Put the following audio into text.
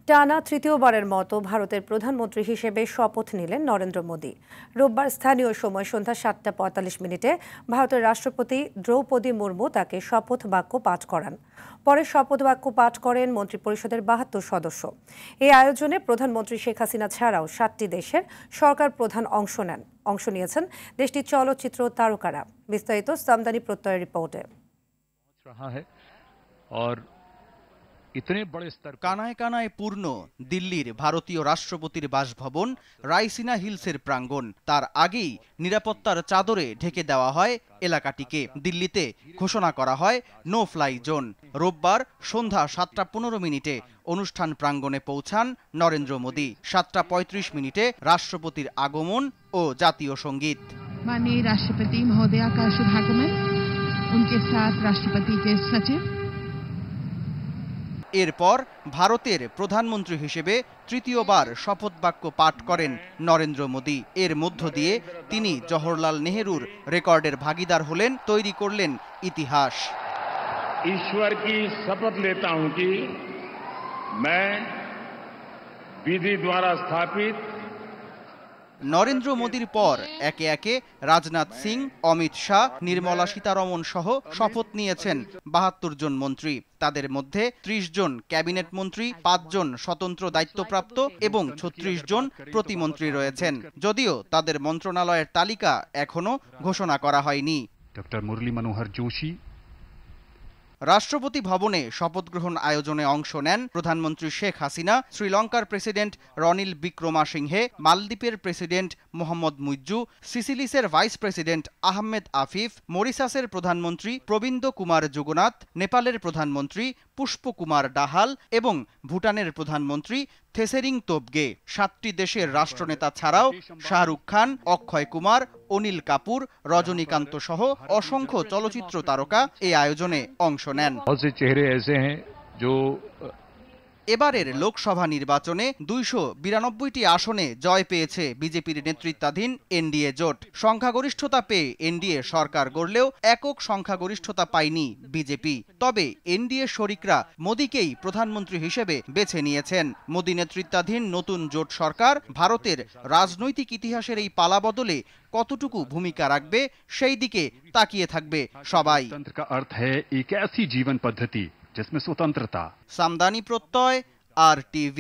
টানা তৃতীয়বারের মতো ভারতের প্রধানমন্ত্রী হিসেবে শপথ নিলেন নরেন্দ্র মোদী। রোববার স্থানীয় সময় সন্ধ্যা ৭টা ৪৫ ভারতের রাষ্ট্রপতি দ্রৌপদী মুর্মু তাকে শপথ বাক্য পাঠ করান। পরে শপথ বাক্য পাঠ করেন মন্ত্রিপরিষদের ৭২ সদস্য। এই আয়োজনে প্রধানমন্ত্রী শেখ হাসিনা ছাড়াও ৭টি দেশের সরকার প্রধান অংশ নিয়েছেন দেশটির চলচ্চিত্র তারকারা। বিস্তারিত সামদানি প্রত্যয়ের রিপোর্টে। কানায় কানায় পূর্ণ দিল্লির ভারতীয় রাষ্ট্রপতির বাসভবন রাইসিনা হিলসের প্রাঙ্গণ। তার আগেই নিরাপত্তার চাদরে ঢেকে দেওয়া হয় এলাকাটিকে। দিল্লিতে ঘোষণা করা হয় নো ফ্লাই জোন। রোববার সন্ধ্যা ৭টা ১৫ অনুষ্ঠান প্রাঙ্গণে পৌঁছান নরেন্দ্র মোদী। ৭টা ৩৫ রাষ্ট্রপতির আগমন ও জাতীয় সঙ্গীত। माननीय राष्ट्रपति महोदया का शुभागमन, उनके साथ राष्ट्रपति के सचिव। এরপর ভারতের প্রধানমন্ত্রী হিসেবে তৃতীয়বার শপথ বাক্য পাঠ করেন নরেন্দ্র মোদী। এর মধ্য দিয়ে তিনি জওহরলাল নেহরুর রেকর্ডের ভাগিদার হলেন, তৈরি করলেন ইতিহাস। ईश्वर की शपथ लेता हूं कि मैं विधि द्वारा स्थापित। নরেন্দ্র মোদীর পর একে একে রাজনাথ সিং, অমিত শাহ, নির্মলা সীতারমণ সহ শপথ নিয়েছেন ৭২ জন মন্ত্রী। তাদের মধ্যে ৩০ জন ক্যাবিনেট মন্ত্রী, ৫ জন স্বতন্ত্র দায়িত্বপ্রাপ্ত এবং ৩৬ জন প্রতিমন্ত্রী রয়েছেন। যদিও তাদের মন্ত্রণালয়ের তালিকা এখনো ঘোষণা করা হয়নি। ডক্টর মুরলী মনোহর যোশী। রাষ্ট্রপতি ভবনে শপথ গ্রহণ আয়োজনে অংশ নেন প্রধানমন্ত্রী শেখ হাসিনা, শ্রীলঙ্কার প্রেসিডেন্ট রনিল বিক্রমাসিংহে, মালদ্বীপের প্রেসিডেন্ট মোহাম্মদ মুইজ্জু, সিসিলিসের ভাইস প্রেসিডেন্ট আহমেদ আফিফ, মরিশাসের প্রধানমন্ত্রী প্রবিন্দ কুমার যুগনাথ, নেপালের প্রধানমন্ত্রী পুষ্পকুমার ডাহাল এবং ভুটানের প্রধানমন্ত্রী থেসেরিং তোবগে। ৭টি দেশের রাষ্ট্রনেতা ছাড়াও শাহরুখ খান, অক্ষয় কুমার, অনিল কাপুর, রজনীকান্ত সহ অসংখ্য চলচ্চিত্র তারকা এই আয়োজনে অংশ নেন। এবারের লোকসভা নির্বাচনে ২৯২টি আসনে জয় পেয়েছে বিজেপির নেতৃত্বাধীন এনডিএ জোট। সংখ্যাগরিষ্ঠতা পেয়ে এনডিএ সরকার গড়লেও একক সংখ্যাগরিষ্ঠতা পায়নি বিজেপি। তবে এনডিএ শরিকরা মোদীকেই প্রধানমন্ত্রী হিসেবে বেছে নিয়েছেন। মোদী নেতৃত্বাধীন নতুন জোট সরকার ভারতের রাজনৈতিক ইতিহাসের এই পালাবদলে কতটুকু ভূমিকা রাখবে সেই দিকে তাকিয়ে থাকবে সবাই। জীবন পদ্ধতি जिसमें स्वतंत्रता। সামদানি প্রত্যয়, RTV।